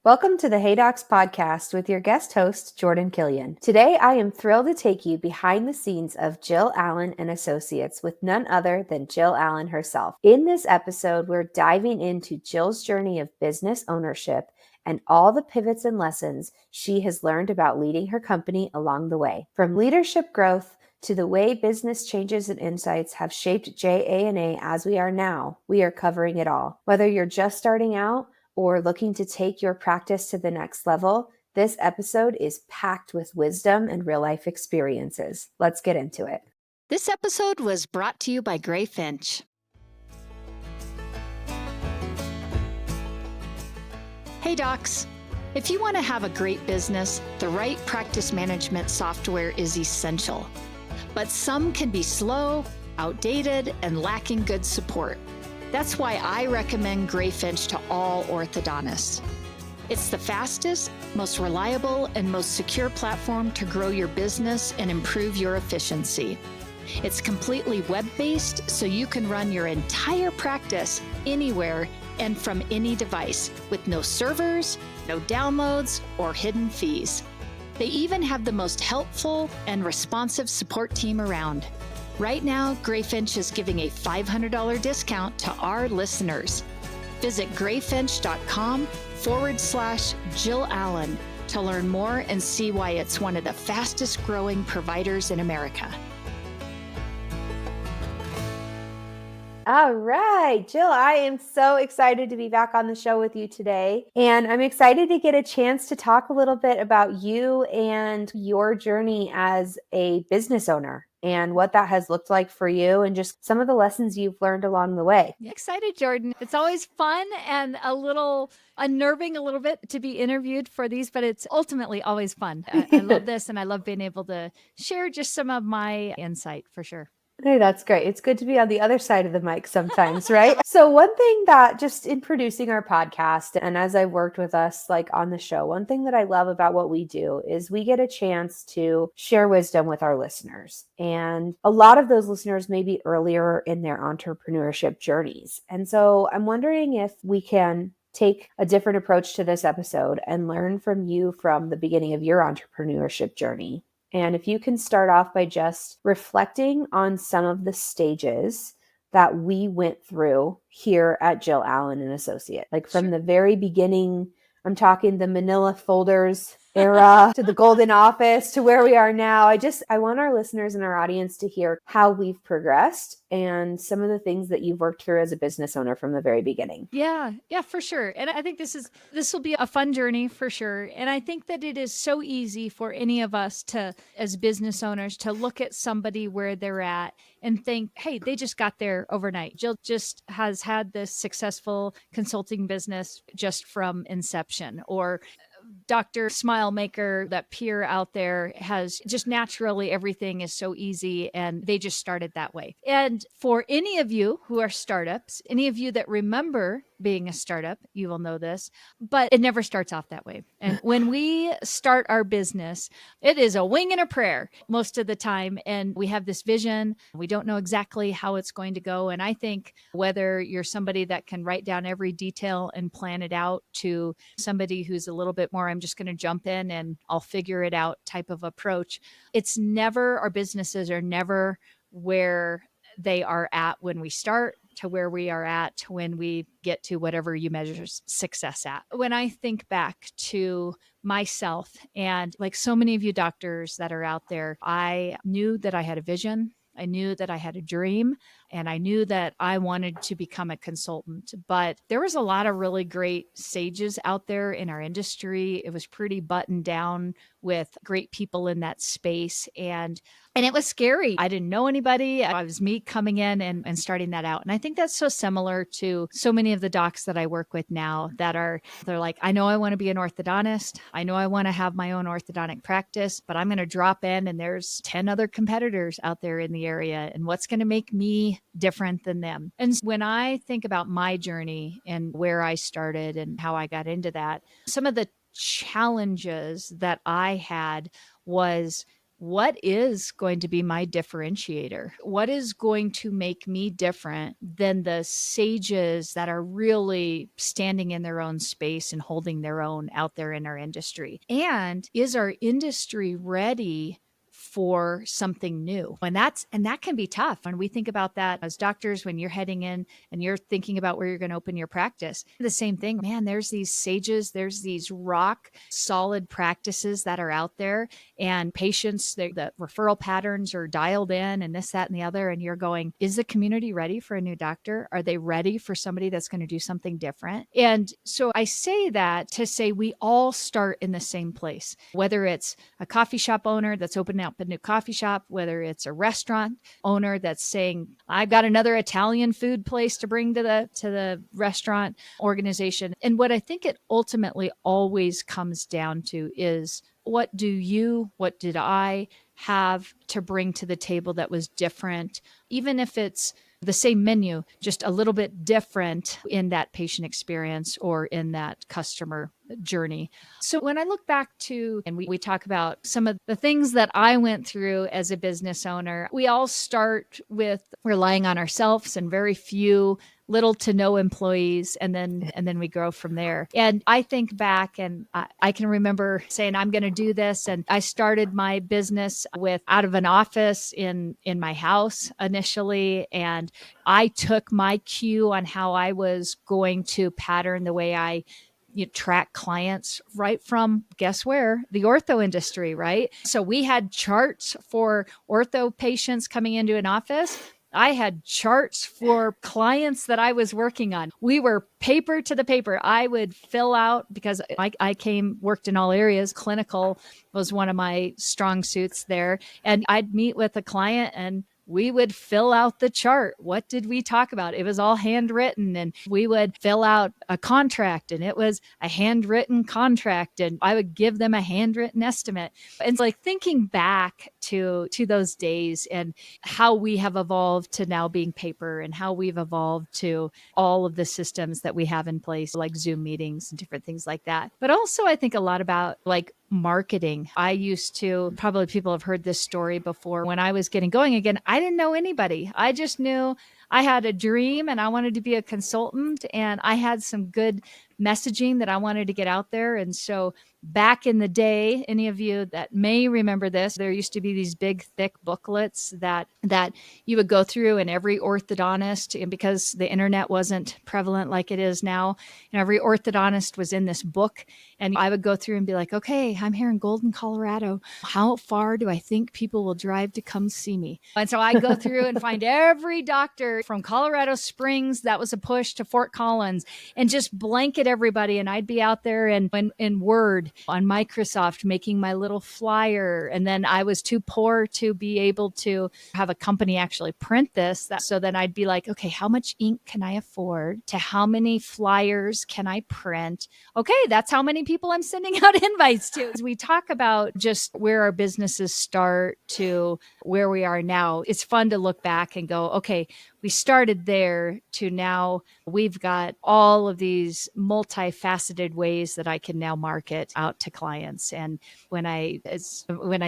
Welcome to the Hey Docs podcast with your guest host, Jordan Killian. Today, I am thrilled to take you behind the scenes of Jill Allen and Associates with none other than Jill Allen herself. In this episode, we're diving into Jill's journey of business ownership and all the pivots and lessons she has learned about leading her company along the way. From leadership growth to the way business changes and insights have shaped JA&A as we are now, we are covering it all. Whether you're just starting out or looking to take your practice to the next level, this episode is packed with wisdom and real-life experiences. Let's get into it. This episode was brought to you by Gray Finch. Hey docs, if you want to have a great business, the right practice management software is essential. But some can be slow, outdated, and lacking good support. That's why I recommend Gray Finch to all orthodontists. It's the fastest, most reliable, and most secure platform to grow your business and improve your efficiency. It's completely web-based, so you can run your entire practice anywhere and from any device with no servers, no downloads, or hidden fees. They even have the most helpful and responsive support team around. Right now, Gray Finch is giving a $500 discount to our listeners. Visit grayfinch.com/Jill Allen to learn more and see why it's one of the fastest growing providers in America. All right, Jill, I am so excited to be back on the show with you today. And I'm excited to get a chance to talk a little bit about you and your journey as a business owner and what that has looked like for you and just some of the lessons you've learned along the way. Excited, Jordan. It's always fun and a little unnerving a little bit to be interviewed for these, but it's ultimately always fun. I love this and I love being able to share just some of my insight for sure. Hey, that's great. It's good to be on the other side of the mic sometimes, right? So one thing that just in producing our podcast and as I've worked with us like on the show, one thing that I love about what we do is we get a chance to share wisdom with our listeners. And a lot of those listeners may be earlier in their entrepreneurship journeys. And so I'm wondering if we can take a different approach to this episode and learn from you from the beginning of your entrepreneurship journey. And if you can start off by just reflecting on some of the stages that we went through here at Jill Allen and Associate, like from the very beginning, I'm talking the manila folders era to the golden office to where we are now. I want our listeners and our audience to hear how we've progressed and some of the things that you've worked through as a business owner from the very beginning. Yeah, for sure. And I think this will be a fun journey for sure. And I think that it is so easy for any of us to, as business owners, to look at somebody where they're at and think, hey, they just got there overnight. Jill just has had this successful consulting business just from inception, or Dr. Smilemaker, that peer out there, has just naturally everything is so easy and they just started that way. And for any of you who are startups, any of you that remember being a startup, you will know this, but it never starts off that way. And when we start our business, it is a wing and a prayer most of the time. And we have this vision. We don't know exactly how it's going to go. And I think whether you're somebody that can write down every detail and plan it out to somebody who's a little bit more, I'm just going to jump in and I'll figure it out type of approach. Our businesses are never where they are at when we start to where we are at when we get to whatever you measure success at. When I think back to myself and like so many of you doctors that are out there, I knew that I had a vision. I knew that I had a dream and I knew that I wanted to become a consultant, but there was a lot of really great sages out there in our industry. It was pretty buttoned down with great people in that space. And it was scary. I didn't know anybody. It was me coming in and starting that out. And I think that's so similar to so many of the docs that I work with now they're like, I know I want to be an orthodontist. I know I want to have my own orthodontic practice, but I'm going to drop in and there's 10 other competitors out there in the area. And what's going to make me different than them? And when I think about my journey and where I started and how I got into that, some of the challenges that I had was what is going to be my differentiator? What is going to make me different than the sages that are really standing in their own space and holding their own out there in our industry? And is our industry ready for something new? And that can be tough. And we think about that as doctors when you're heading in and you're thinking about where you're going to open your practice. The same thing, man, there's these sages, there's these rock solid practices that are out there, and patients, the referral patterns are dialed in and this, that, and the other. And you're going, is the community ready for a new doctor? Are they ready for somebody that's going to do something different? And so I say that to say we all start in the same place, whether it's a coffee shop owner that's opening up a new coffee shop, whether it's a restaurant owner that's saying, I've got another Italian food place to bring to the restaurant organization. And what I think it ultimately always comes down to is, what did I have to bring to the table that was different, even if it's the same menu, just a little bit different in that patient experience or in that customer journey. So when I look back to, and we talk about some of the things that I went through as a business owner, we all start with relying on ourselves and very few, little to no employees, and then we grow from there. And I think back, and I can remember saying, I'm going to do this. And I started my business with out of an office in my house initially. And I took my cue on how I was going to pattern the way I track clients right from, guess where? The ortho industry, right? So we had charts for ortho patients coming into an office. I had charts for clients that I was working on. We were paper to the paper. I would fill out, because I worked in all areas. Clinical was one of my strong suits there. And I'd meet with a client and we would fill out the chart. What did we talk about? It was all handwritten, and we would fill out a contract, and it was a handwritten contract, and I would give them a handwritten estimate. And it's like thinking back to those days and how we have evolved to now being paper, and how we've evolved to all of the systems that we have in place, like Zoom meetings and different things like that. But also I think a lot about like marketing. I used to, probably people have heard this story before, when I was getting going again, I didn't know anybody. I just knew I had a dream and I wanted to be a consultant, and I had some good messaging that I wanted to get out there. And so back in the day, any of you that may remember this, there used to be these big, thick booklets that you would go through, and every orthodontist, and because the internet wasn't prevalent like it is now, every orthodontist was in this book. And I would go through and be like, okay, I'm here in Golden, Colorado. How far do I think people will drive to come see me? And so I go through and find every doctor from Colorado Springs, that was a push, to Fort Collins, and just blanket everybody. And I'd be out there and in Word on Microsoft making my little flyer. And then I was too poor to be able to have a company actually print this. So then I'd be like, okay, how much ink can I afford? To how many flyers can I print? Okay, that's how many people I'm sending out invites to. As we talk about just where our businesses start to where we are now, it's fun to look back and go, okay, we started there to now we've got all of these multifaceted ways that I can now market out to clients. And when I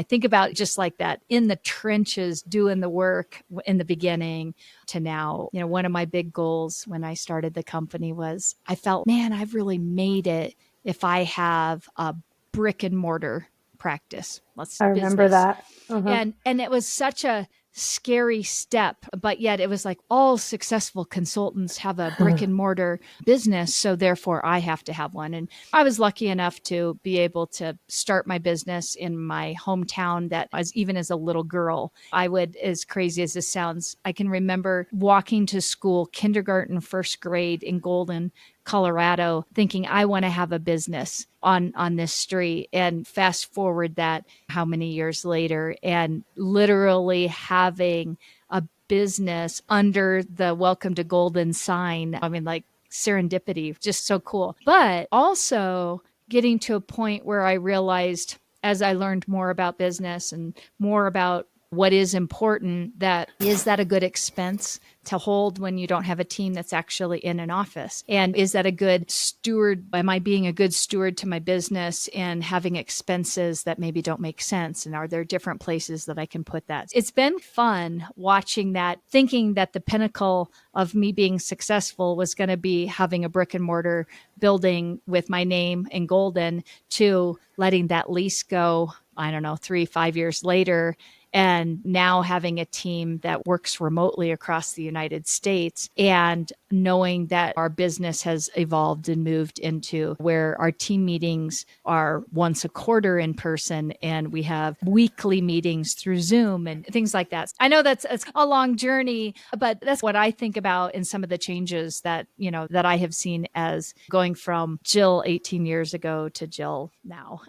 think about just like that, in the trenches, doing the work in the beginning to now, one of my big goals when I started the company was, I felt, man, I've really made it if I have a brick and mortar practice. I remember that. Uh-huh. And it was such a scary step, but yet it was like all successful consultants have a brick and mortar business, so therefore I have to have one. And I was lucky enough to be able to start my business in my hometown. That was, even as a little girl, I would, as crazy as this sounds, I can remember walking to school, kindergarten, first grade in Golden, Colorado, thinking I want to have a business on this street. And fast forward that how many years later, and literally having a business under the Welcome to Golden sign. I mean, like serendipity, just so cool. But also getting to a point where I realized, as I learned more about business and more about what is important, that is that a good expense to hold when you don't have a team that's actually in an office? And is that a good steward? Am I being a good steward to my business and having expenses that maybe don't make sense? And are there different places that I can put that? It's been fun watching that, thinking that the pinnacle of me being successful was going to be having a brick and mortar building with my name in golden, to letting that lease go, I don't know, 3-5 years later, and now having a team that works remotely across the United States, and knowing that our business has evolved and moved into where our team meetings are once a quarter in person, and we have weekly meetings through Zoom and things like that. I know that's a long journey, but that's what I think about in some of the changes that, that I have seen as going from Jill 18 years ago to Jill now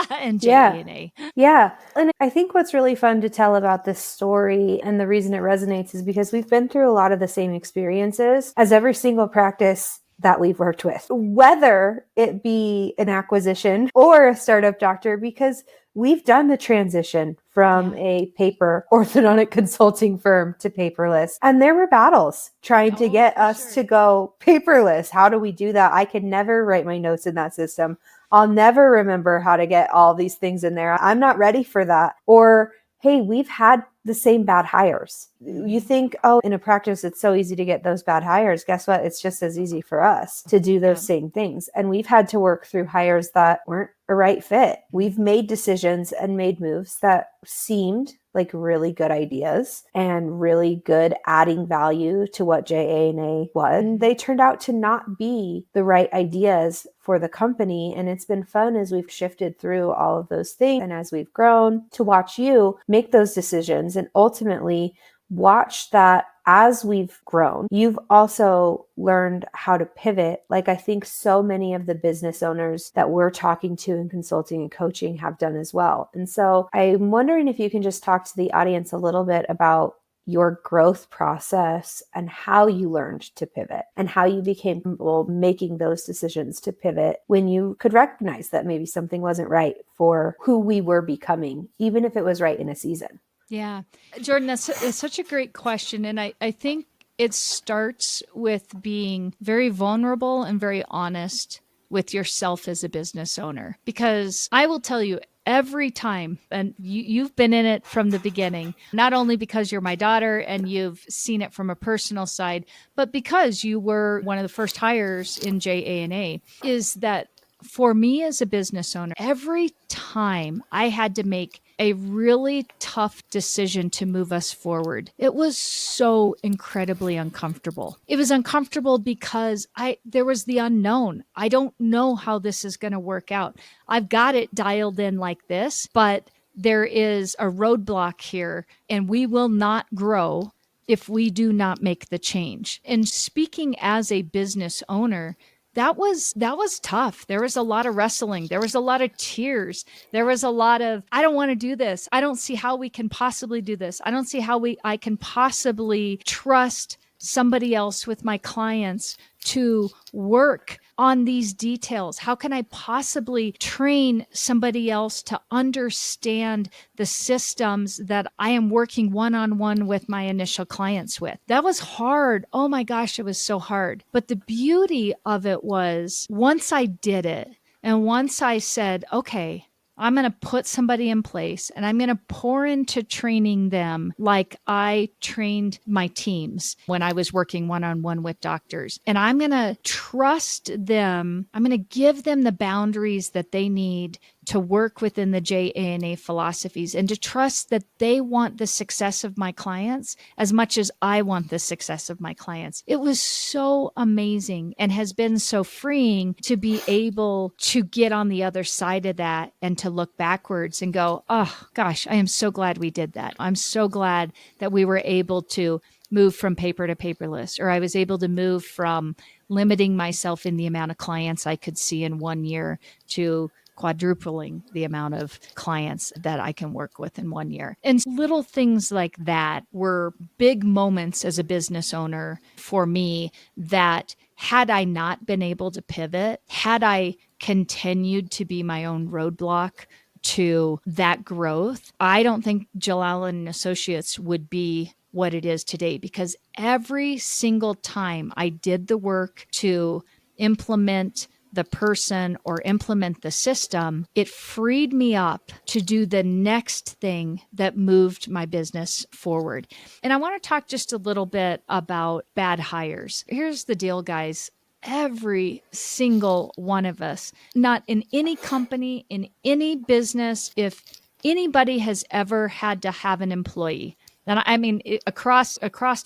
and JA&A. Yeah. And I think what's really fun to tell about this story, and the reason it resonates, is because we've been through a lot of the same experiences as every single practice that we've worked with, whether it be an acquisition or a startup doctor, because we've done the transition from a paper orthodontic consulting firm to paperless. And there were battles trying to get us to go paperless. How do we do that? I could never write my notes in that system. I'll never remember how to get all these things in there. I'm not ready for that. Or, hey, we've had the same bad hires. You think, oh, in a practice, it's so easy to get those bad hires. Guess what? It's just as easy for us to do those same things. And we've had to work through hires that weren't a right fit. We've made decisions and made moves that seemed like really good ideas and really good adding value to what JA&A was. And they turned out to not be the right ideas for the company. And it's been fun as we've shifted through all of those things and as we've grown to watch you make those decisions and ultimately watch that as we've grown. You've also learned how to pivot, like I think so many of the business owners that we're talking to in consulting and coaching have done as well. And so I'm wondering if you can just talk to the audience a little bit about your growth process and how you learned to pivot and how you became comfortable making those decisions to pivot when you could recognize that maybe something wasn't right for who we were becoming, even if it was right in a season. Yeah. Jordan, that's such a great question. And I think it starts with being very vulnerable and very honest with yourself as a business owner. Because I will tell you, every time, and you've been in it from the beginning, not only because you're my daughter and you've seen it from a personal side, but because you were one of the first hires in JA&A, is that for me as a business owner, every time I had to make a really tough decision to move us forward, it was so incredibly uncomfortable. It was uncomfortable because there was the unknown. I don't know how this is going to work out. I've got it dialed in like this, but there is a roadblock here, and we will not grow if we do not make the change. And speaking as a business owner, that was tough. There was a lot of wrestling. There was a lot of tears. There was a lot of, I don't want to do this. I don't see how we can possibly do this. I don't see how I can possibly trust somebody else with my clients to work on these details. How can I possibly train somebody else to understand the systems that I am working one-on-one with my initial clients with? That was hard. Oh my gosh, it was so hard. But the beauty of it was, once I did it, and once I said, okay, I'm going to put somebody in place and I'm going to pour into training them like I trained my teams when I was working one-on-one with doctors. And I'm going to trust them. I'm going to give them the boundaries that they need to work within the JA&A philosophies, and to trust that they want the success of my clients as much as I want the success of my clients. It was so amazing and has been so freeing to be able to get on the other side of that and to look backwards and go, oh gosh, I am so glad we did that. I'm so glad that we were able to move from paper to paperless, or I was able to move from limiting myself in the amount of clients I could see in 1 year to quadrupling the amount of clients that I can work with in 1 year. And little things like that were big moments as a business owner for me that, had I not been able to pivot, had I continued to be my own roadblock to that growth, I don't think Jill Allen and Associates would be what it is today, because every single time I did the work to implement the person or implement the system, it freed me up to do the next thing that moved my business forward. And I want to talk just a little bit about bad hires. Here's the deal, guys. Every single one of us, not in any company, in any business, if anybody has ever had to have an employee, and I mean, across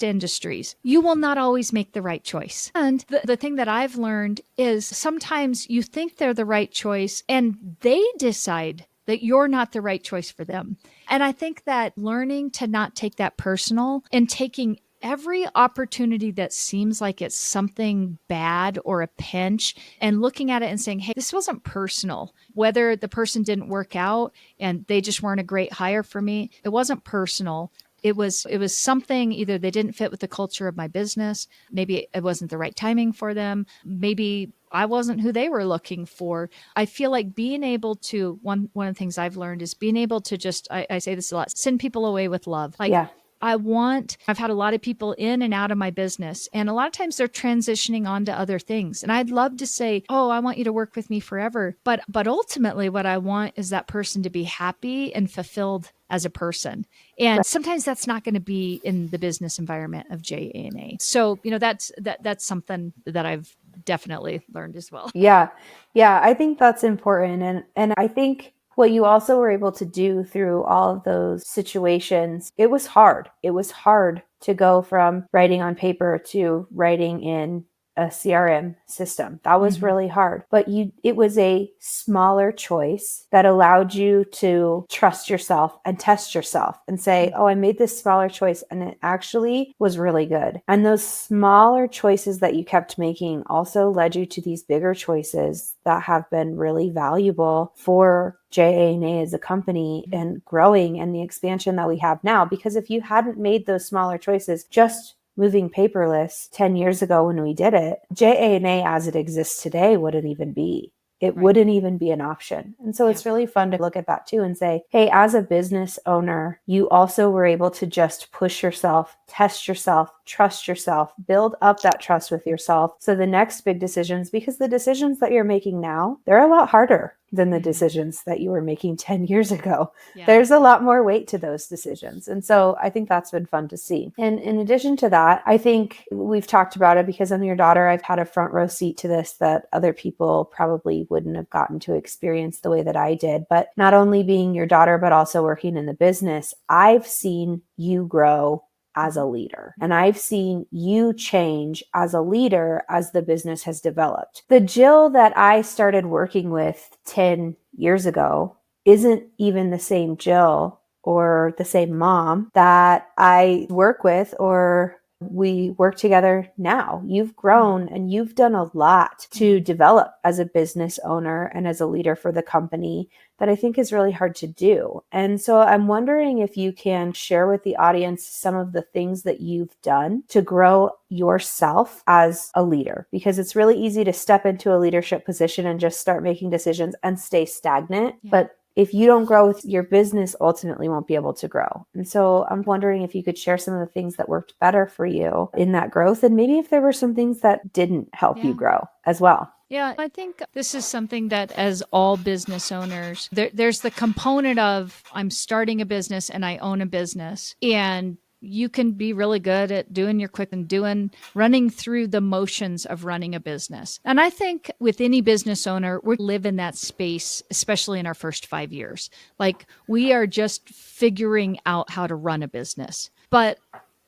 industries, you will not always make the right choice. And the thing that I've learned is sometimes you think they're the right choice and they decide that you're not the right choice for them. And I think that learning to not take that personal and taking every opportunity that seems like it's something bad or a pinch and looking at it and saying, hey, this wasn't personal. Whether the person didn't work out and they just weren't a great hire for me, it wasn't personal. It was something, either they didn't fit with the culture of my business. Maybe it wasn't the right timing for them. Maybe I wasn't who they were looking for. I feel like being able to, one of the things I've learned is being able to just, I say this a lot, send people away with love. Like, Yeah. I've had a lot of people in and out of my business, and a lot of times they're transitioning on to other things. And I'd love to say, oh, I want you to work with me forever. But ultimately what I want is that person to be happy and fulfilled as a person. And sometimes that's not going to be in the business environment of JANA. So, that's something that I've definitely learned as well. Yeah. Yeah. I think that's important. And I think what you also were able to do through all of those situations, it was hard. It was hard to go from writing on paper to writing in a CRM system. That was really hard, but it was a smaller choice that allowed you to trust yourself and test yourself and say, oh, I made this smaller choice and it actually was really good. And those smaller choices that you kept making also led you to these bigger choices that have been really valuable for JANA as a company and growing and the expansion that we have now. Because if you hadn't made those smaller choices, just moving paperless 10 years ago when we did it, JANA as it exists today wouldn't even be. It wouldn't even be an option. And so it's really fun to look at that too and say, hey, as a business owner, you also were able to just push yourself, test yourself, trust yourself, build up that trust with yourself. So the next big decisions, because the decisions that you're making now, they're a lot harder than the decisions that you were making 10 years ago. Yeah. There's a lot more weight to those decisions. And so I think that's been fun to see. And in addition to that, I think we've talked about it because I'm your daughter. I've had a front row seat to this that other people probably wouldn't have gotten to experience the way that I did. But not only being your daughter, but also working in the business, I've seen you grow as a leader. And I've seen you change as a leader as the business has developed. The Jill that I started working with 10 years ago isn't even the same Jill or the same mom that I work with or we work together now. You've grown and you've done a lot to develop as a business owner and as a leader for the company that I think is really hard to do. And so I'm wondering if you can share with the audience some of the things that you've done to grow yourself as a leader, because it's really easy to step into a leadership position and just start making decisions and stay stagnant. Yeah. But if you don't grow, your business ultimately won't be able to grow. And so I'm wondering if you could share some of the things that worked better for you in that growth, and maybe if there were some things that didn't help you grow as well. Yeah, I think this is something that as all business owners, there's the component of I'm starting a business and I own a business, and you can be really good at doing your quick and running through the motions of running a business. And I think with any business owner, we live in that space, especially in our first 5 years. Like we are just figuring out how to run a business. But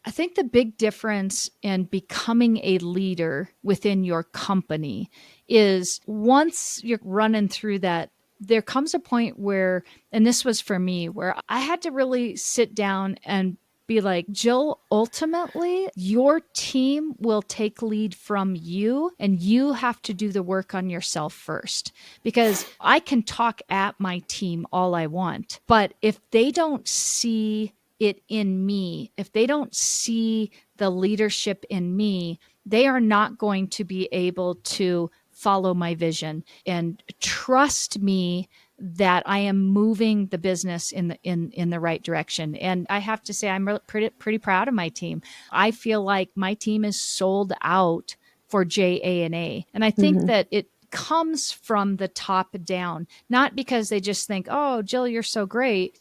I think the big difference in becoming a leader within your company is once you're running through that, there comes a point where, and this was for me, where I had to really sit down and be like, Jill, ultimately, your team will take lead from you and you have to do the work on yourself first. Because I can talk at my team all I want, but if they don't see it in me, if they don't see the leadership in me, they are not going to be able to follow my vision and trust me that I am moving the business in the right direction. And I have to say, I'm pretty proud of my team. I feel like my team is sold out for JA&A. And I think that it comes from the top down, not because they just think, oh, Jill, you're so great.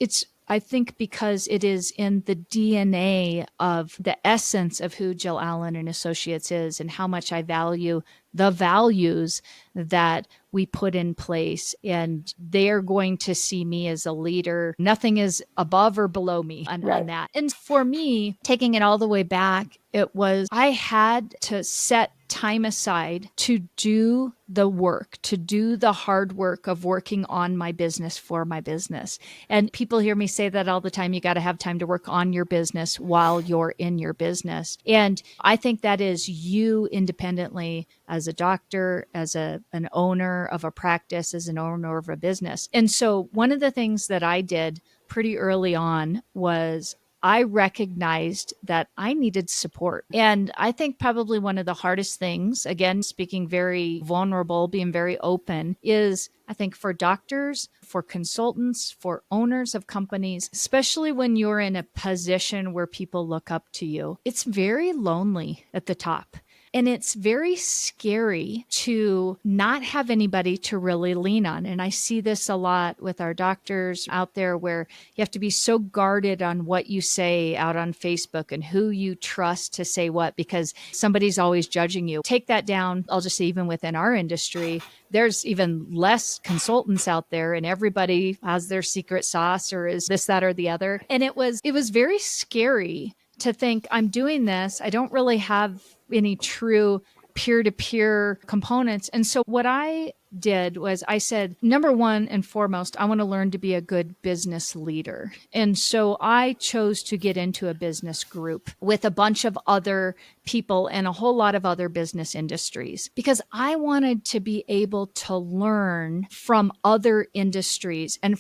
I think because it is in the DNA of the essence of who Jill Allen and Associates is and how much I value the values that we put in place. And they're going to see me as a leader. Nothing is above or below me on that. And for me, taking it all the way back, I had to set time aside to do the work, to do the hard work of working on my business for my business. And people hear me say that all the time. You got to have time to work on your business while you're in your business. And I think that is you independently as a doctor, as an owner of a practice, as an owner of a business. And so one of the things that I did pretty early on was I recognized that I needed support. And I think probably one of the hardest things, again, speaking very vulnerable, being very open, is I think for doctors, for consultants, for owners of companies, especially when you're in a position where people look up to you, it's very lonely at the top. And it's very scary to not have anybody to really lean on. And I see this a lot with our doctors out there where you have to be so guarded on what you say out on Facebook and who you trust to say what, because somebody's always judging you. Take that down. I'll just say even within our industry, there's even less consultants out there and everybody has their secret sauce or is this, that, or the other. And it was very scary to think I'm doing this. I don't really have any true peer-to-peer components. And so what I did was I said, number one and foremost, I want to learn to be a good business leader. And so I chose to get into a business group with a bunch of other people and a whole lot of other business industries because I wanted to be able to learn from other industries and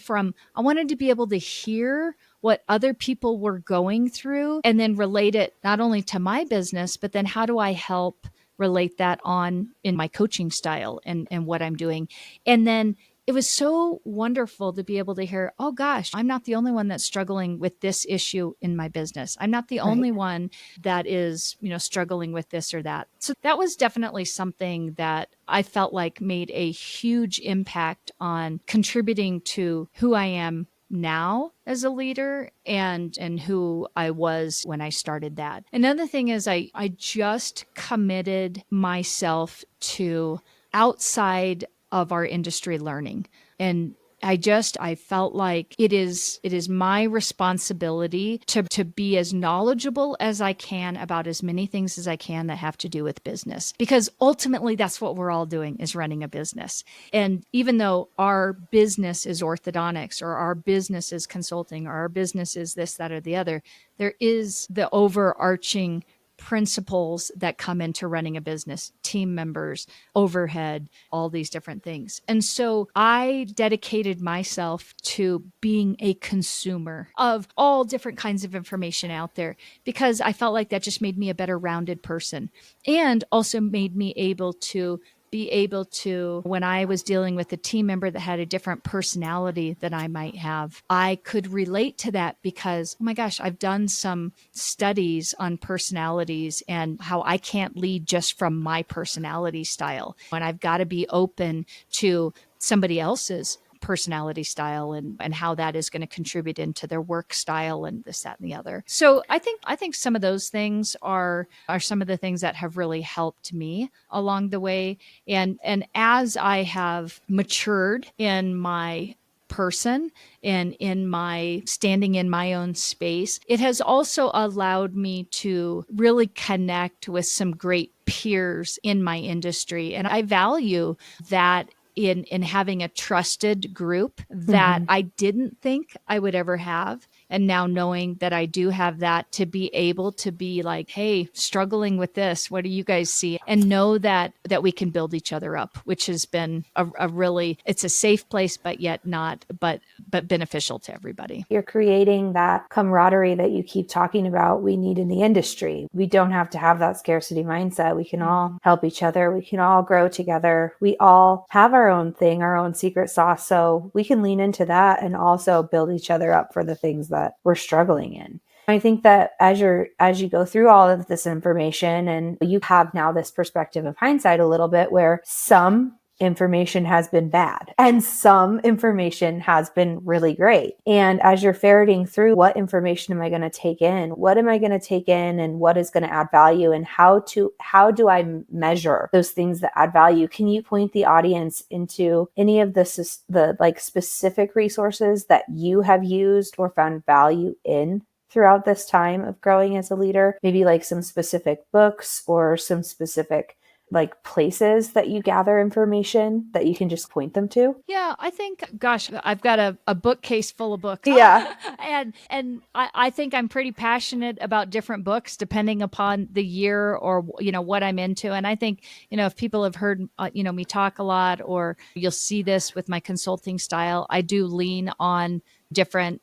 I wanted to be able to hear what other people were going through and then relate it not only to my business, but then how do I help relate that on in my coaching style and what I'm doing. And then it was so wonderful to be able to hear, oh gosh, I'm not the only one that's struggling with this issue in my business. I'm not the only one that is, struggling with this or that. So that was definitely something that I felt like made a huge impact on contributing to who I am now as a leader and who I was when I started that. Another thing is I just committed myself to outside of our industry learning. And I felt like it is my responsibility to be as knowledgeable as I can about as many things as I can that have to do with business. Because ultimately that's what we're all doing is running a business. And even though our business is orthodontics or our business is consulting or our business is this, that, or the other, there is the overarching principles that come into running a business, team members, overhead, all these different things. And so I dedicated myself to being a consumer of all different kinds of information out there because I felt like that just made me a better rounded person and also made me able to when I was dealing with a team member that had a different personality than I might have, I could relate to that because, oh my gosh, I've done some studies on personalities and how I can't lead just from my personality style. And I've got to be open to somebody else's personality style and how that is going to contribute into their work style and this, that, and the other. So I think some of those things are some of the things that have really helped me along the way. And as I have matured in my person and in my standing in my own space, it has also allowed me to really connect with some great peers in my industry. And I value that in having a trusted group that I didn't think I would ever have. And now knowing that I do have that to be able to be like, hey, struggling with this, what do you guys see? And know that we can build each other up, which has been a really, it's a safe place, but yet not, but but beneficial to everybody. You're creating that camaraderie that you keep talking about we need in the industry. We don't have to have that scarcity mindset. We can all help each other. We can all grow together. We all have our own thing, our own secret sauce. So we can lean into that and also build each other up for the things that we're struggling in. I think that as you go through all of this information and you have now this perspective of hindsight a little bit where some information has been bad and some information has been really great. And as you're ferreting through what information am I going to take in? What am I going to take in and what is going to add value and how do I measure those things that add value? Can you point the audience into any of the like specific resources that you have used or found value in throughout this time of growing as a leader? Maybe like some specific books or some specific like places that you gather information that you can just point them to? Yeah, I think, gosh, I've got a bookcase full of books. Yeah. and I think I'm pretty passionate about different books depending upon the year or, what I'm into. And I think, if people have heard, me talk a lot, or you'll see this with my consulting style, I do lean on different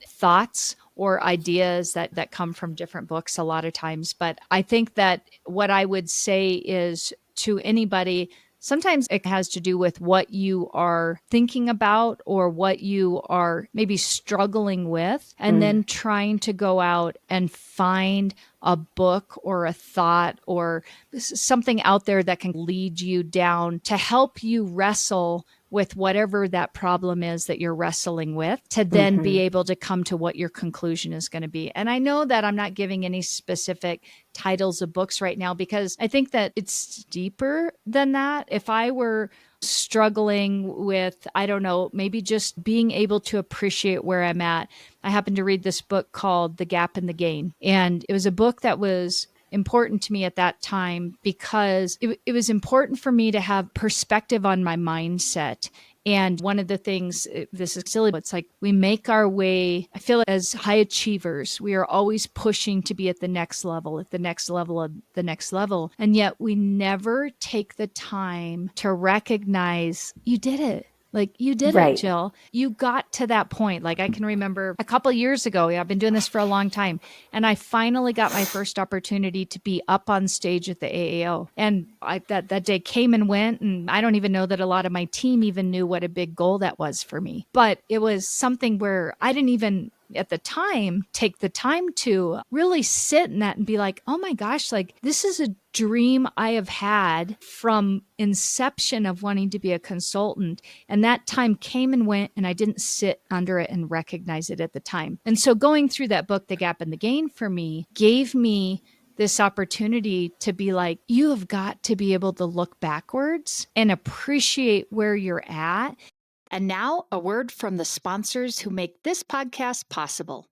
thoughts or ideas that come from different books a lot of times. But I think that what I would say is to anybody, sometimes it has to do with what you are thinking about or what you are maybe struggling with, and then trying to go out and find a book or a thought or something out there that can lead you down to help you wrestle with whatever that problem is that you're wrestling with, to then be able to come to what your conclusion is going to be. And I know that I'm not giving any specific titles of books right now because I think that it's deeper than that. If I were struggling with, I don't know, maybe just being able to appreciate where I'm at, I happened to read this book called The Gap and the Gain. And it was a book that was important to me at that time because it was important for me to have perspective on my mindset. And one of the things, this is silly, but it's like we make our way, I feel as high achievers, we are always pushing to be at the next level, at the next level of the next level. And yet we never take the time to recognize you did it. Like you did it, Jill. You got to that point. Like I can remember a couple of years ago, I've been doing this for a long time. And I finally got my first opportunity to be up on stage at the AAO. And that day came and went. And I don't even know that a lot of my team even knew what a big goal that was for me. But it was something where I didn't even at the time take the time to really sit in that and be like, oh my gosh, like this is a dream I have had from inception of wanting to be a consultant. And that time came and went and I didn't sit under it and recognize it at the time. And so going through that book, The Gap and the Gain, for me, gave me this opportunity to be like, you have got to be able to look backwards and appreciate where you're at. And now, a word from the sponsors who make this podcast possible.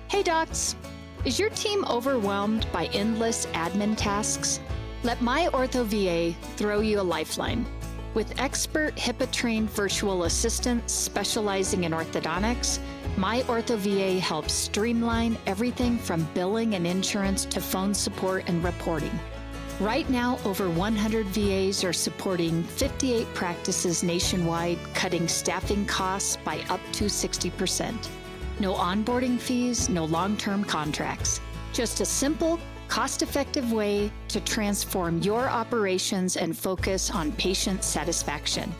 Hey docs, is your team overwhelmed by endless admin tasks? Let My Ortho VA throw you a lifeline. With expert HIPAA-trained virtual assistants specializing in orthodontics, My Ortho VA helps streamline everything from billing and insurance to phone support and reporting. Right now, over 100 VAs are supporting 58 practices nationwide, cutting staffing costs by up to 60%. No onboarding fees, no long-term contracts. Just a simple, cost-effective way to transform your operations and focus on patient satisfaction.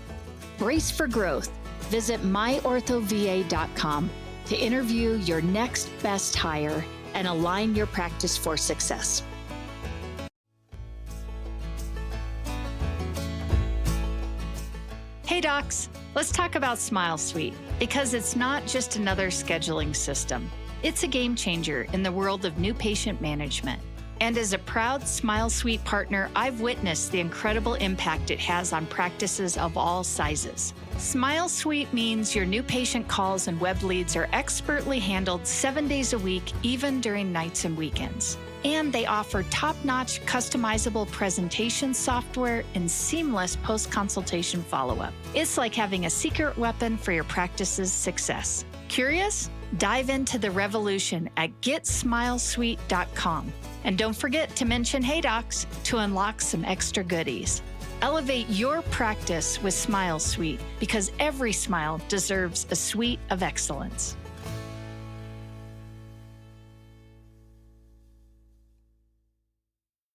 Brace for growth. Visit myorthova.com to interview your next best hire and align your practice for success. Hey docs, let's talk about Smile Suite, because it's not just another scheduling system. It's a game changer in the world of new patient management. And as a proud Smile Suite partner, I've witnessed the incredible impact it has on practices of all sizes. Smile Suite means your new patient calls and web leads are expertly handled 7 days a week, even during nights and weekends. And they offer top-notch customizable presentation software and seamless post-consultation follow-up. It's like having a secret weapon for your practice's success. Curious? Dive into the revolution at getsmilesuite.com. And don't forget to mention Hey Docs to unlock some extra goodies. Elevate your practice with Smile Suite, because every smile deserves a suite of excellence.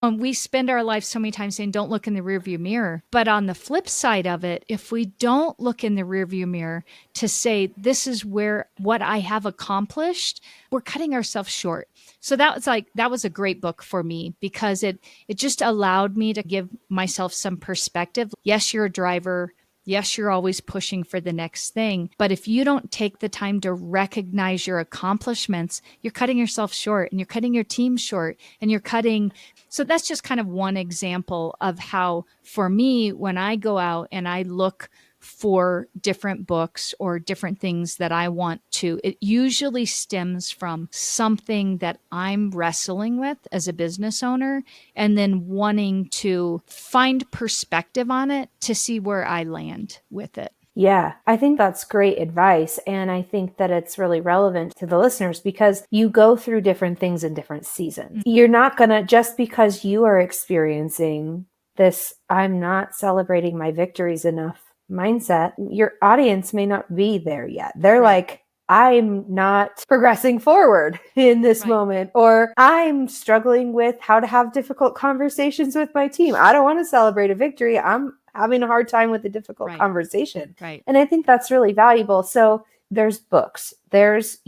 We spend our life so many times saying, don't look in the rearview mirror. But on the flip side of it, if we don't look in the rearview mirror to say, this is what I have accomplished, we're cutting ourselves short. So that was a great book for me, because it just allowed me to give myself some perspective. Yes, you're a driver. Yes, you're always pushing for the next thing. But if you don't take the time to recognize your accomplishments, you're cutting yourself short, and you're cutting your team short, and you're cutting. So that's just kind of one example of how, for me, when I go out and I look for different books or different things that I want to, it usually stems from something that I'm wrestling with as a business owner, and then wanting to find perspective on it to see where I land with it. Yeah, I think that's great advice. And I think that it's really relevant to the listeners, because you go through different things in different seasons. You're not going to, just because you are experiencing this, I'm not celebrating my victories enough mindset, your audience may not be there yet. They're like, I'm not progressing forward in this moment, or I'm struggling with how to have difficult conversations with my team. I don't want to celebrate a victory. I'm having a hard time with a difficult conversation. And I think that's really valuable. So there's books, there's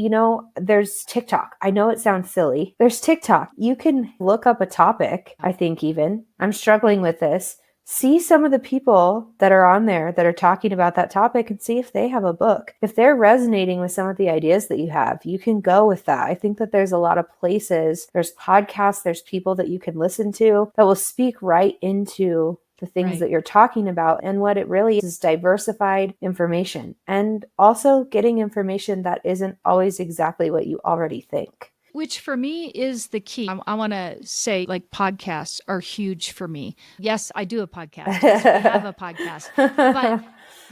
TikTok. I know it sounds silly. There's TikTok. You can look up a topic. I think even I'm struggling with this. See some of the people that are on there that are talking about that topic, and see if they have a book. If they're resonating with some of the ideas that you have, you can go with that. I think that there's a lot of places, there's podcasts, there's people that you can listen to that will speak right into the things that you're talking about. And what it really is diversified information, and also getting information that isn't always exactly what you already think. Which for me is the key. I want to say, like, podcasts are huge for me. Yes, I do a podcast. Yes, we have a podcast.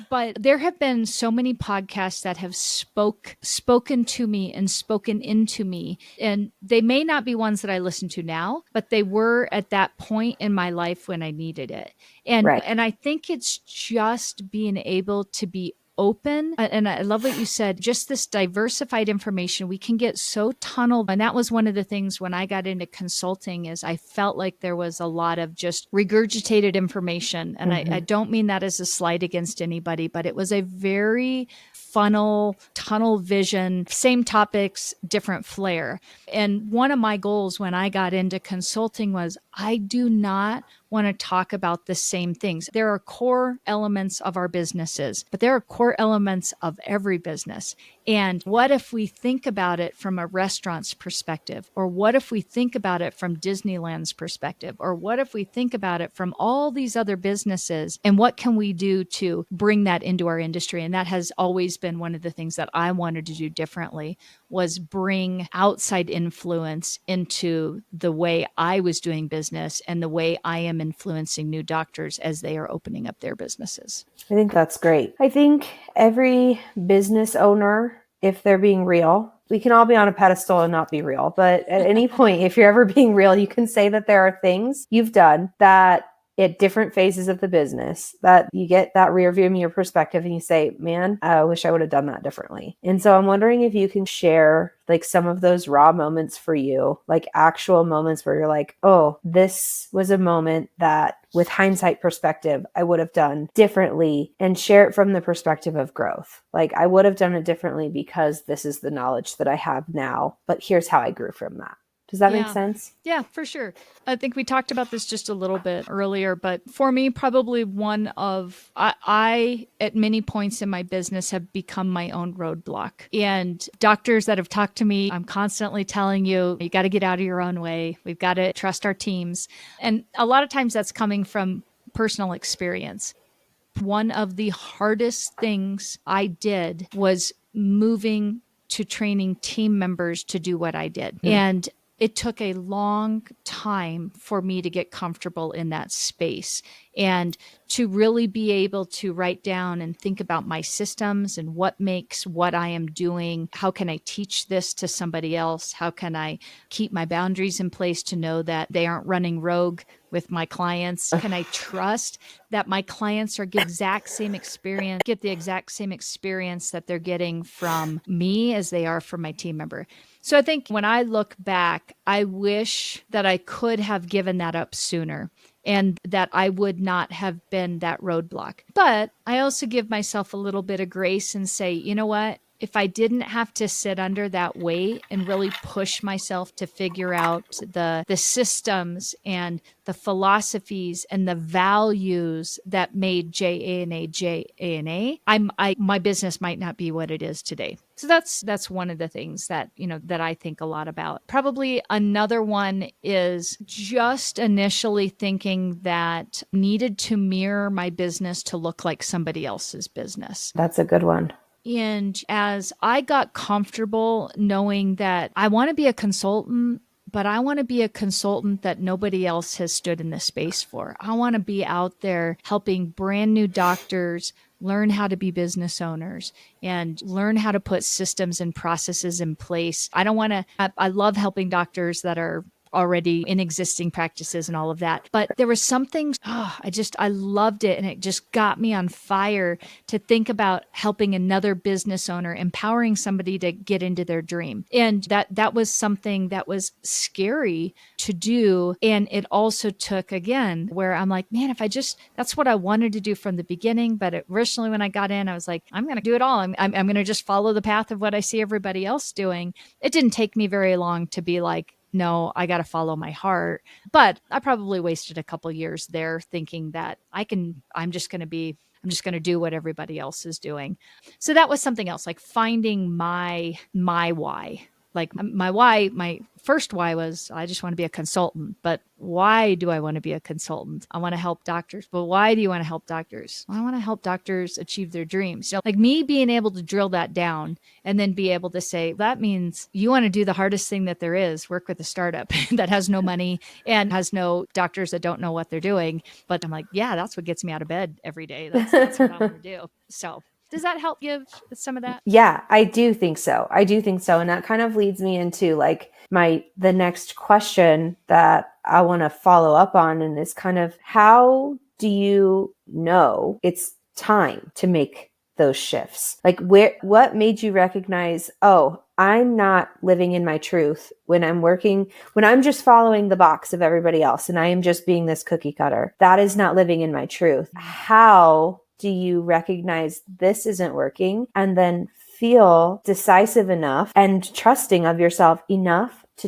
But there have been so many podcasts that have spoken to me and spoken into me. And they may not be ones that I listen to now, but they were at that point in my life when I needed it. And I think it's just being able to be open. And I love what you said, just this diversified information. We can get so tunneled. And that was one of the things when I got into consulting, is I felt like there was a lot of just regurgitated information. And I don't mean that as a slight against anybody, but it was a very funnel, tunnel vision, same topics, different flair. And one of my goals when I got into consulting was, I do not want to talk about the same things. There are core elements of our businesses, but there are core elements of every business. And what if we think about it from a restaurant's perspective? Or what if we think about it from Disneyland's perspective? Or what if we think about it from all these other businesses? And what can we do to bring that into our industry? And that has always been one of the things that I wanted to do differently, was bring outside influence into the way I was doing business and the way I am influencing new doctors as they are opening up their businesses. I think that's great. I think every business owner, if they're being real, we can all be on a pedestal and not be real. But at any point, if you're ever being real, you can say that there are things you've done that at different phases of the business that you get that rear view mirror perspective and you say, man, I wish I would have done that differently. And so I'm wondering if you can share like some of those raw moments for you, like actual moments where you're like, oh, this was a moment that with hindsight perspective, I would have done differently, and share it from the perspective of growth. Like, I would have done it differently because this is the knowledge that I have now, but here's how I grew from that. Does that make sense? Yeah, for sure. I think we talked about this just a little bit earlier, but for me, probably one of, I at many points in my business have become my own roadblock. And doctors that have talked to me, I'm constantly telling you got to get out of your own way. We've got to trust our teams. And a lot of times that's coming from personal experience. One of the hardest things I did was moving to training team members to do what I did. And it took a long time for me to get comfortable in that space and to really be able to write down and think about my systems and what makes what I am doing. How can I teach this to somebody else? How can I keep my boundaries in place to know that they aren't running rogue with my clients? Can I trust that my clients are get the exact same experience that they're getting from me as they are from my team member? So I think when I look back, I wish that I could have given that up sooner and that I would not have been that roadblock. But I also give myself a little bit of grace and say, you know what? If I didn't have to sit under that weight and really push myself to figure out the systems and the philosophies and the values that made JANA, my business might not be what it is today. So that's one of the things that, that I think a lot about. Probably another one is just initially thinking that needed to mirror my business to look like somebody else's business. That's a good one. And as I got comfortable knowing that I want to be a consultant, but I want to be a consultant that nobody else has stood in the space for. I want to be out there helping brand new doctors learn how to be business owners and learn how to put systems and processes in place. I love helping doctors that are already in existing practices and all of that. But there was something, I loved it. And it just got me on fire to think about helping another business owner, empowering somebody to get into their dream. And that was something that was scary to do. And it also took, again, where I'm like, man, that's what I wanted to do from the beginning. But originally when I got in, I was like, I'm going to do it all. I'm going to just follow the path of what I see everybody else doing. It didn't take me very long to be like, no, I got to follow my heart. But I probably wasted a couple years there thinking that I'm just going to do what everybody else is doing. So that was something else, like finding my why. Like my first why was I just want to be a consultant. But why do I want to be a consultant? I want to help doctors. But why do you want to help doctors? Well, I want to help doctors achieve their dreams. So like me being able to drill that down and then be able to say, that means you want to do the hardest thing that there is, work with a startup that has no money and has no doctors that don't know what they're doing. But I'm like, yeah, that's what gets me out of bed every day. That's what I want to do. So does that help give some of that? Yeah, I do think so. And that kind of leads me into like the next question that I want to follow up on, and is kind of, how do you know it's time to make those shifts? Like what made you recognize, oh, I'm not living in my truth when I'm just following the box of everybody else and I am just being this cookie cutter. That is not living in my truth. How do you recognize this isn't working and then feel decisive enough and trusting of yourself enough to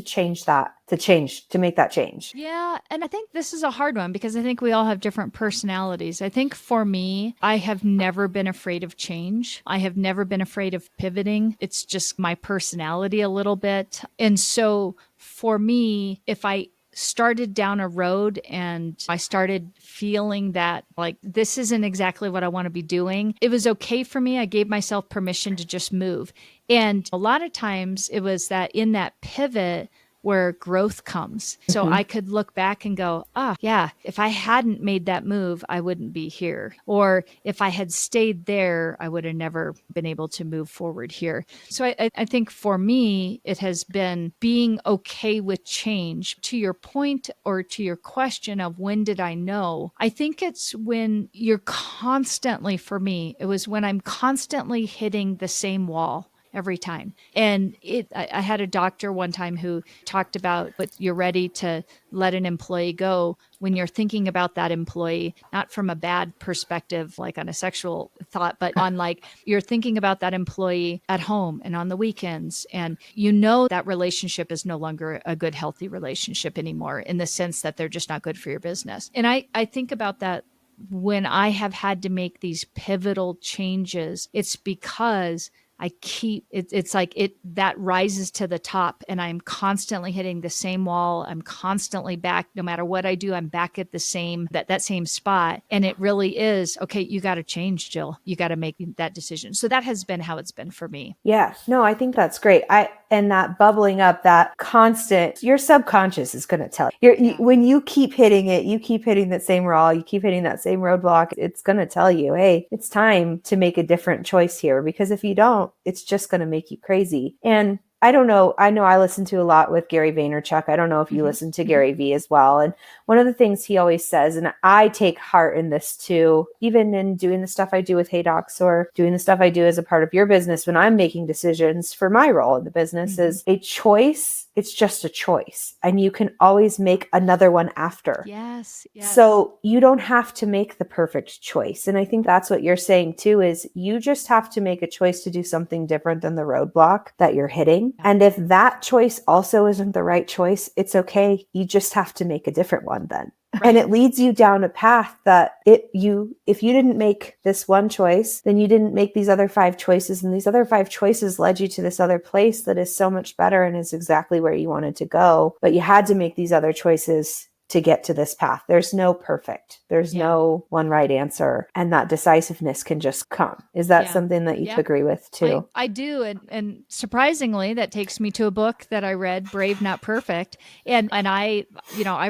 make that change? Yeah. And I think this is a hard one because I think we all have different personalities. I think for me, I have never been afraid of change. I have never been afraid of pivoting. It's just my personality a little bit. And so for me, if I started down a road and I started feeling that like, this isn't exactly what I want to be doing, it was okay for me. I gave myself permission to just move. And a lot of times it was that in that pivot where growth comes. So I could look back and go, yeah, if I hadn't made that move, I wouldn't be here. Or if I had stayed there, I would have never been able to move forward here. So I think for me, it has been being okay with change. To your point, or to your question of when did I know? I think it's when you're constantly, for me, it was when I'm constantly hitting the same wall every time. And I had a doctor one time who talked about, but you're ready to let an employee go when you're thinking about that employee, not from a bad perspective, like on a sexual thought, but on like, you're thinking about that employee at home and on the weekends. And that relationship is no longer a good, healthy relationship anymore, in the sense that they're just not good for your business. And I think about that when I have had to make these pivotal changes. It's because it's like it that rises to the top, and I'm constantly hitting the same wall. I'm constantly back. No matter what I do, I'm back at the same that same spot. And it really is, okay, you got to change, Jill. You got to make that decision. So that has been how it's been for me. Yeah, no, I think that's great. And that bubbling up, that constant, your subconscious is going to tell you. When you keep hitting it, you keep hitting that same wall, you keep hitting that same roadblock, it's going to tell you, hey, it's time to make a different choice here. Because if you don't, it's just going to make you crazy. And I don't know. I know I listen to a lot with Gary Vaynerchuk. I don't know if you listen to Gary Vee as well. And one of the things he always says, and I take heart in this too, even in doing the stuff I do with Hey Docs or doing the stuff I do as a part of your business when I'm making decisions for my role in the business, is a choice. It's just a choice. And you can always make another one after. Yes. So you don't have to make the perfect choice. And I think that's what you're saying too, is you just have to make a choice to do something different than the roadblock that you're hitting. And if that choice also isn't the right choice, it's okay. You just have to make a different one then. Right. And it leads you down a path that if you didn't make this one choice, then you didn't make these other 5 choices. And these other 5 choices led you to this other place that is so much better and is exactly where you wanted to go. But you had to make these other choices to get to this path. There's no perfect. There's no one right answer. And that decisiveness can just come. Is that something that you agree with too? I do. And surprisingly, that takes me to a book that I read, Brave, Not Perfect. And I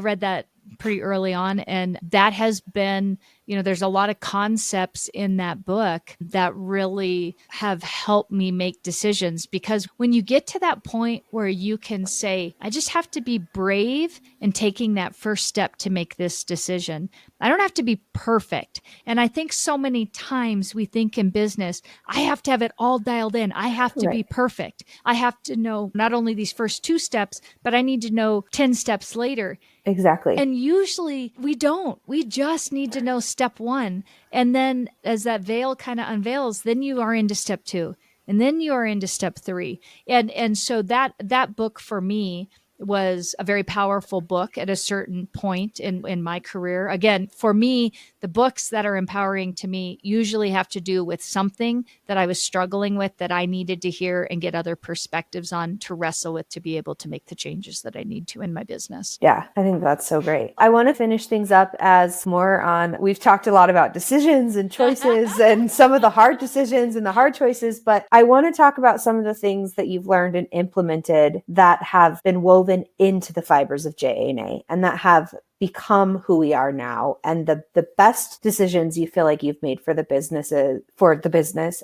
read that pretty early on. And that has been, there's a lot of concepts in that book that really have helped me make decisions, because when you get to that point where you can say, I just have to be brave in taking that first step to make this decision. I don't have to be perfect. And I think so many times we think in business, I have to have it all dialed in. I have to be perfect. I have to know not only these first 2 steps, but I need to know 10 steps later. Exactly. And usually we don't. We just need to know step 1. And then as that veil kind of unveils, then you are into step 2. And then you are into step 3. And so that book for me was a very powerful book at a certain point in my career. Again, for me, the books that are empowering to me usually have to do with something that I was struggling with that I needed to hear and get other perspectives on to wrestle with, to be able to make the changes that I need to in my business. Yeah, I think that's so great. I want to finish things up as more on, we've talked a lot about decisions and choices and some of the hard decisions and the hard choices, but I want to talk about some of the things that you've learned and implemented that have been woven into the fibers of JANA and that have become who we are now, and the best decisions you feel like you've made for the business,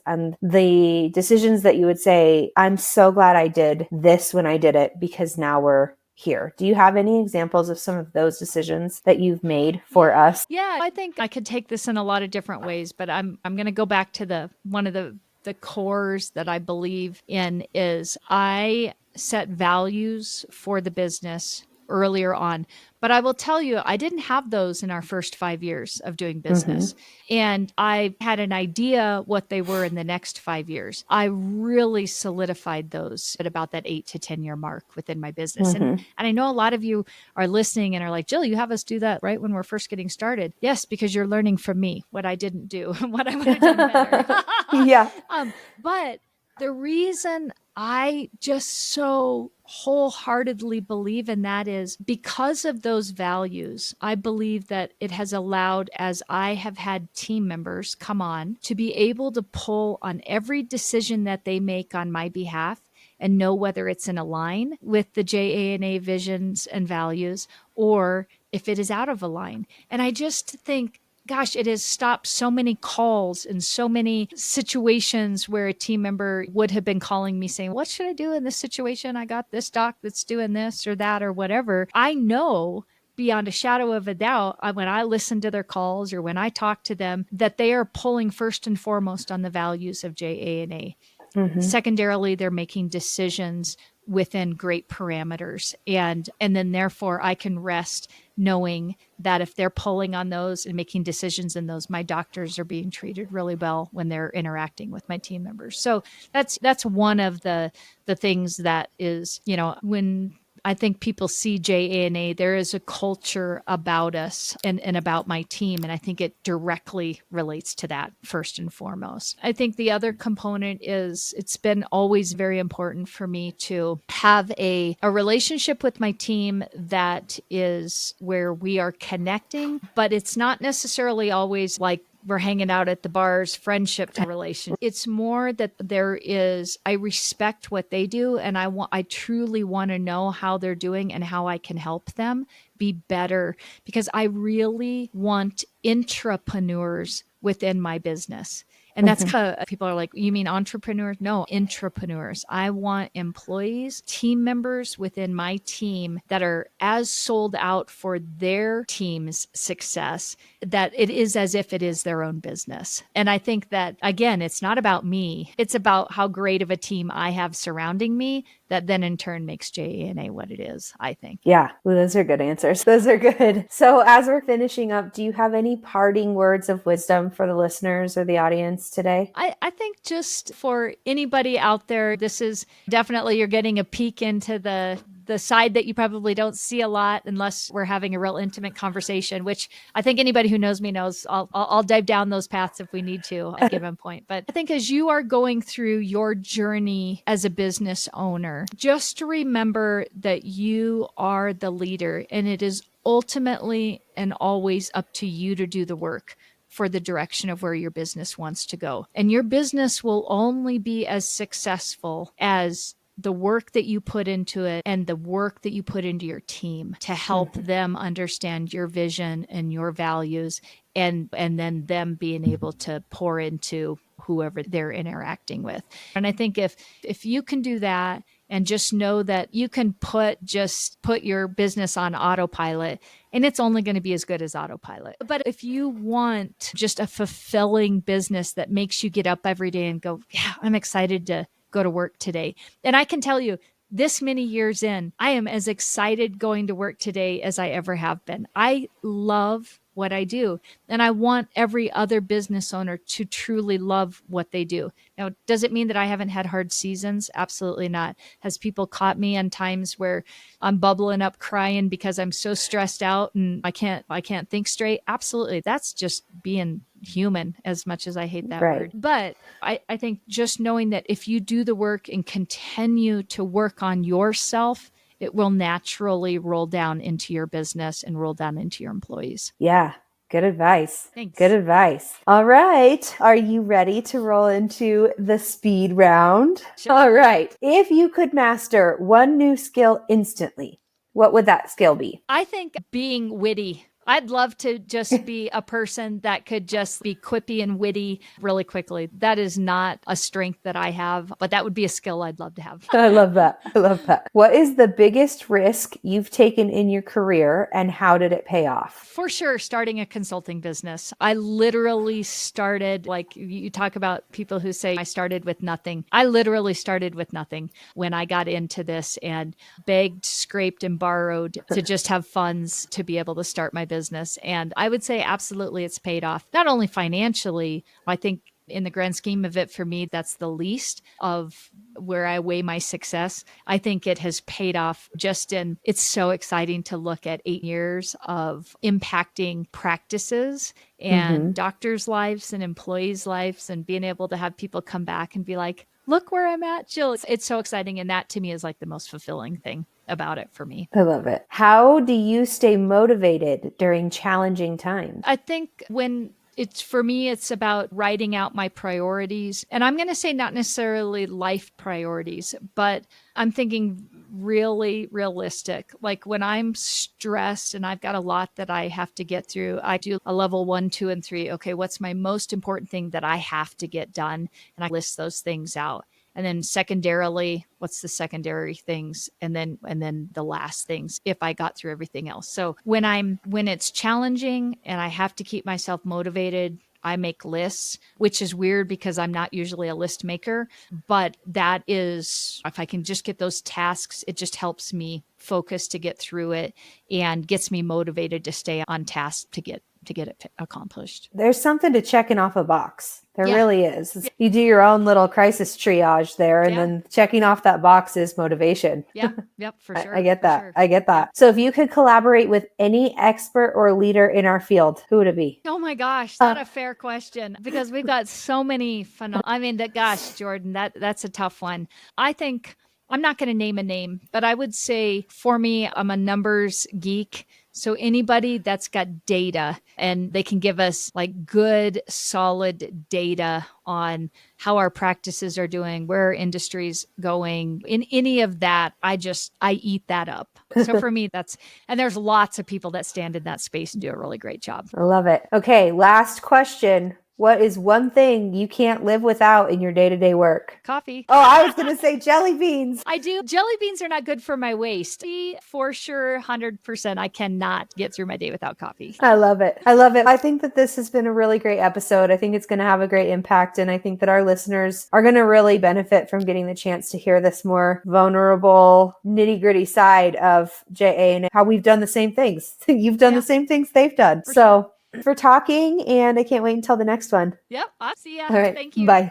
and the decisions that you would say, I'm so glad I did this when I did it, because now we're here. Do you have any examples of some of those decisions that you've made for us? Yeah, I think I could take this in a lot of different ways, but I'm going to go back to one of the cores that I believe in is I set values for the business earlier on. But I will tell you, I didn't have those in our first 5 years of doing business. And I had an idea what they were in the next 5 years. I really solidified those at about that 8 to 10 year mark within my business. And I know a lot of you are listening and are like, Jill, you have us do that right when we're first getting started. Yes, because you're learning from me what I didn't do, what I would have done better. Yeah. But the reason I just so wholeheartedly believe in that is because of those values. I believe that it has allowed, as I have had team members come on, to be able to pull on every decision that they make on my behalf and know whether it's in align with the JANA visions and values or if it is out of align. And I just think, gosh, it has stopped so many calls and so many situations where a team member would have been calling me saying, what should I do in this situation? I got this doc that's doing this or that or whatever. I know beyond a shadow of a doubt, when I listen to their calls or when I talk to them, that they are pulling first and foremost on the values of JANA. Secondarily, they're making decisions within great parameters. And then therefore I can rest knowing that if they're pulling on those and making decisions in those, my doctors are being treated really well when they're interacting with my team members. So that's one of the things that is, when I think people see JANA, there is a culture about us and about my team. And I think it directly relates to that first and foremost. I think the other component is it's been always very important for me to have a relationship with my team that is where we are connecting, but it's not necessarily always like we're hanging out at the bars, friendship type relation. It's more that I respect what they do, and I truly want to know how they're doing and how I can help them be better, because I really want intrapreneurs within my business. And that's people are like, you mean entrepreneurs? No, intrapreneurs. I want employees, team members within my team that are as sold out for their team's success that it is as if it is their own business. And I think that, again, it's not about me. It's about how great of a team I have surrounding me that then in turn makes JANA what it is, I think. Yeah, well, those are good answers. Those are good. So as we're finishing up, do you have any parting words of wisdom for the listeners or the audience today? I think just for anybody out there, this is definitely, you're getting a peek into the side that you probably don't see a lot unless we're having a real intimate conversation, which I think anybody who knows me knows I'll dive down those paths if we need to at a given point. But I think as you are going through your journey as a business owner, just to remember that you are the leader, and it is ultimately and always up to you to do the work for the direction of where your business wants to go. And your business will only be as successful as the work that you put into it and the work that you put into your team to help them understand your vision and your values, and then them being able to pour into whoever they're interacting with. And I think if you can do that, and just know that you can put your business on autopilot, and it's only going to be as good as autopilot. But if you want just a fulfilling business that makes you get up every day and go, yeah, I'm excited to go to work today. And I can tell you, this many years in, I am as excited going to work today as I ever have been. I love what I do. And I want every other business owner to truly love what they do. Now, does it mean that I haven't had hard seasons? Absolutely not. Has people caught me on times where I'm bubbling up crying because I'm so stressed out and I can't think straight? Absolutely. That's just being human, as much as I hate that word. But I think just knowing that if you do the work and continue to work on yourself, it will naturally roll down into your business and roll down into your employees. Yeah. Good advice. Thanks. Good advice. All right. Are you ready to roll into the speed round? Sure. All right. If you could master one new skill instantly, what would that skill be? I think being witty. I'd love to just be a person that could just be quippy and witty really quickly. That is not a strength that I have, but that would be a skill I'd love to have. I love that. I love that. What is the biggest risk you've taken in your career, and how did it pay off? For sure, starting a consulting business. I literally started, like you talk about people who say I started with nothing. I literally started with nothing when I got into this and begged, scraped, and borrowed to just have funds to be able to start my business. And I would say absolutely it's paid off, not only financially. I think in the grand scheme of it, for me, that's the least of where I weigh my success. I think it has paid off it's so exciting to look at 8 years of impacting practices and doctors' lives and employees' lives, and being able to have people come back and be like, look where I'm at, Jill. It's so exciting. And that to me is like the most fulfilling thing about it for me. I love it. How do you stay motivated during challenging times? I think for me, it's about writing out my priorities. And I'm going to say not necessarily life priorities, but I'm thinking really realistic. Like when I'm stressed and I've got a lot that I have to get through, I do a level 1, 2, and 3. Okay, what's my most important thing that I have to get done? And I list those things out. And then secondarily, what's the secondary things? And then the last things if I got through everything else. So when it's challenging and I have to keep myself motivated, I make lists, which is weird because I'm not usually a list maker, but that is, if I can just get those tasks, it just helps me focus to get through it and gets me motivated to stay on task to get to get it accomplished. There's something to checking off a box. There Yeah. really is. You do your own little crisis triage there, and then checking off that box is motivation. Yeah. Yep. For sure. I get that. Sure. I get that. So if you could collaborate with any expert or leader in our field, who would it be? Oh my gosh, not a fair question, because we've got so many gosh, Jordan, that's a tough one. I think I'm not going to name a name, but I would say for me, I'm a numbers geek. So anybody that's got data and they can give us like good, solid data on how our practices are doing, where our industry's going, in any of that, I eat that up. So for me, and there's lots of people that stand in that space and do a really great job. I love it. Okay, last question. What is one thing you can't live without in your day-to-day work? Coffee. Oh, I was going to say jelly beans. I do. Jelly beans are not good for my waist. For sure, 100%. I cannot get through my day without coffee. I love it. I love it. I think that this has been a really great episode. I think it's going to have a great impact. And I think that our listeners are going to really benefit from getting the chance to hear this more vulnerable, nitty-gritty side of JA and how we've done the same things. You've done the same things they've done. For talking, and I can't wait until the next one. Yep. I'll see ya. All right. Thank you. Bye.